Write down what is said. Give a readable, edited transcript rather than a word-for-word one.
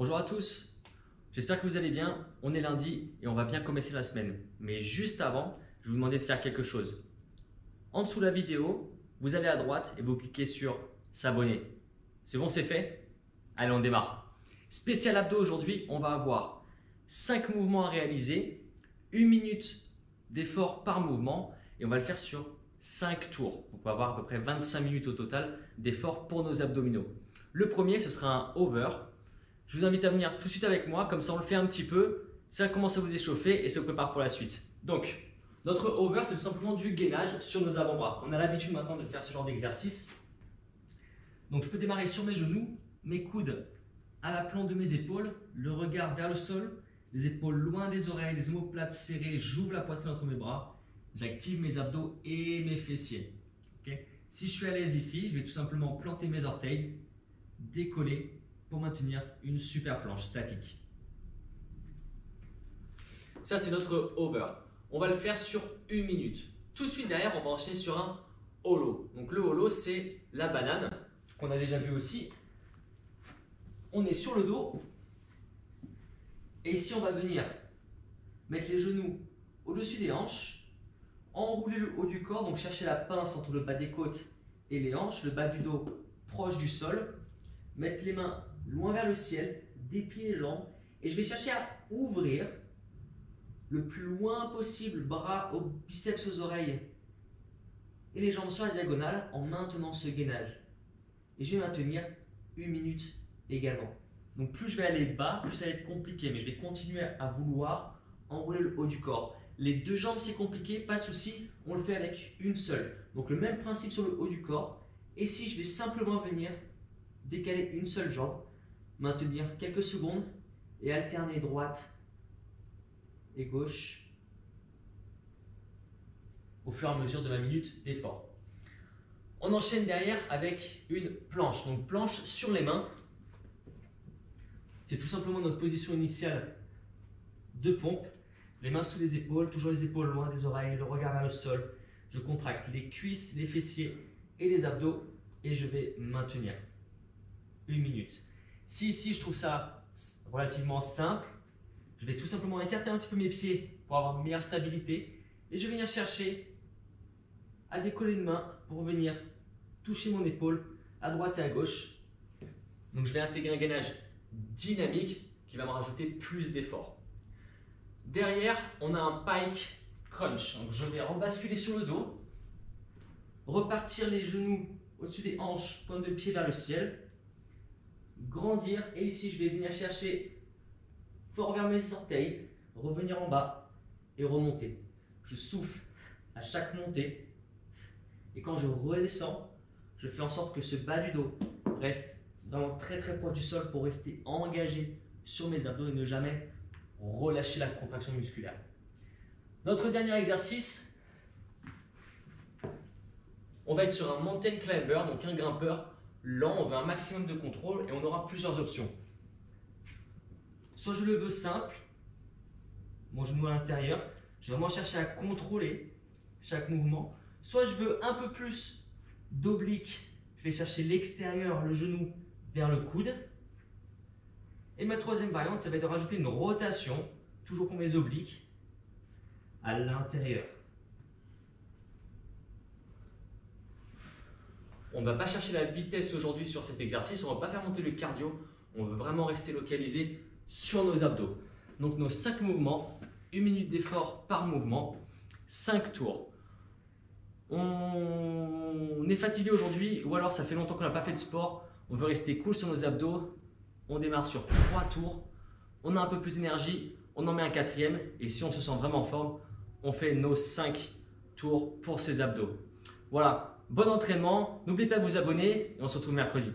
Bonjour à tous, j'espère que vous allez bien. On est lundi et on va bien commencer la semaine. Mais juste avant, je vais vous demander de faire quelque chose. En dessous de la vidéo, vous allez à droite et vous cliquez sur s'abonner. C'est bon, c'est fait? Allez, on démarre. Spécial abdos aujourd'hui, on va avoir 5 mouvements à réaliser, 1 minute d'effort par mouvement et on va le faire sur 5 tours. Donc on va avoir à peu près 25 minutes au total d'effort pour nos abdominaux. Le premier, ce sera un over. Je vous invite à venir tout de suite avec moi, comme ça on le fait un petit peu, ça commence à vous échauffer et ça vous prépare pour la suite. Donc, notre over, c'est tout simplement du gainage sur nos avant-bras. On a l'habitude maintenant de faire ce genre d'exercice. Donc je peux démarrer sur mes genoux, mes coudes à la plante de mes épaules, le regard vers le sol, les épaules loin des oreilles, les omoplates serrées, j'ouvre la poitrine entre mes bras, j'active mes abdos et mes fessiers. Okay? Si je suis à l'aise ici, je vais tout simplement planter mes orteils, décoller, pour maintenir une super planche statique. Ça, c'est notre over. On va le faire sur 1 minute. Tout de suite derrière, on va enchaîner sur un holo. Donc le holo, c'est la banane qu'on a déjà vu aussi. On est sur le dos. Et ici, on va venir mettre les genoux au-dessus des hanches, enrouler le haut du corps, donc chercher la pince entre le bas des côtes et les hanches, le bas du dos proche du sol, mettre les mains loin vers le ciel, déplier les jambes et je vais chercher à ouvrir le plus loin possible, bras aux biceps, aux oreilles et les jambes sur la diagonale en maintenant ce gainage. Et je vais maintenir 1 minute également. Donc plus je vais aller bas, plus ça va être compliqué, mais je vais continuer à vouloir enrouler le haut du corps. Les 2 jambes c'est compliqué, pas de souci, on le fait avec une seule. Donc le même principe sur le haut du corps. Et si je vais simplement venir décaler une seule jambe, maintenir quelques secondes et alterner droite et gauche au fur et à mesure de ma minute d'effort. On enchaîne derrière avec une planche. Donc planche sur les mains. C'est tout simplement notre position initiale de pompe. Les mains sous les épaules, toujours les épaules loin des oreilles, le regard vers le sol. Je contracte les cuisses, les fessiers et les abdos et je vais maintenir 1 minute. Si ici je trouve ça relativement simple, je vais tout simplement écarter un petit peu mes pieds pour avoir une meilleure stabilité et je vais venir chercher à décoller une main pour venir toucher mon épaule à droite et à gauche. Donc je vais intégrer un gainage dynamique qui va me rajouter plus d'effort. Derrière, on a un pike crunch. Donc je vais rebasculer sur le dos, repartir les genoux au-dessus des hanches, pointe de pied vers le ciel, grandir et ici je vais venir chercher fort vers mes orteils, revenir en bas et remonter. Je souffle à chaque montée et quand je redescends, je fais en sorte que ce bas du dos reste vraiment très proche du sol pour rester engagé sur mes abdos et ne jamais relâcher la contraction musculaire. Notre dernier exercice, on va être sur un mountain climber, donc un grimpeur lent, on veut un maximum de contrôle et on aura plusieurs options. Soit je le veux simple, mon genou à l'intérieur, je vais vraiment chercher à contrôler chaque mouvement. Soit je veux un peu plus d'oblique, je vais chercher l'extérieur, le genou vers le coude. Et ma troisième variante, ça va être de rajouter une rotation, toujours pour mes obliques, à l'intérieur. On ne va pas chercher la vitesse aujourd'hui sur cet exercice, on ne va pas faire monter le cardio, on veut vraiment rester localisé sur nos abdos. Donc nos 5 mouvements, 1 minute d'effort par mouvement, 5 tours. On est fatigué aujourd'hui ou alors ça fait longtemps qu'on n'a pas fait de sport, on veut rester cool sur nos abdos, on démarre sur 3 tours, on a un peu plus d'énergie, on en met un 4e et si on se sent vraiment en forme, on fait nos 5 tours pour ces abdos. Voilà. Bon entraînement, n'oubliez pas de vous abonner et on se retrouve mercredi.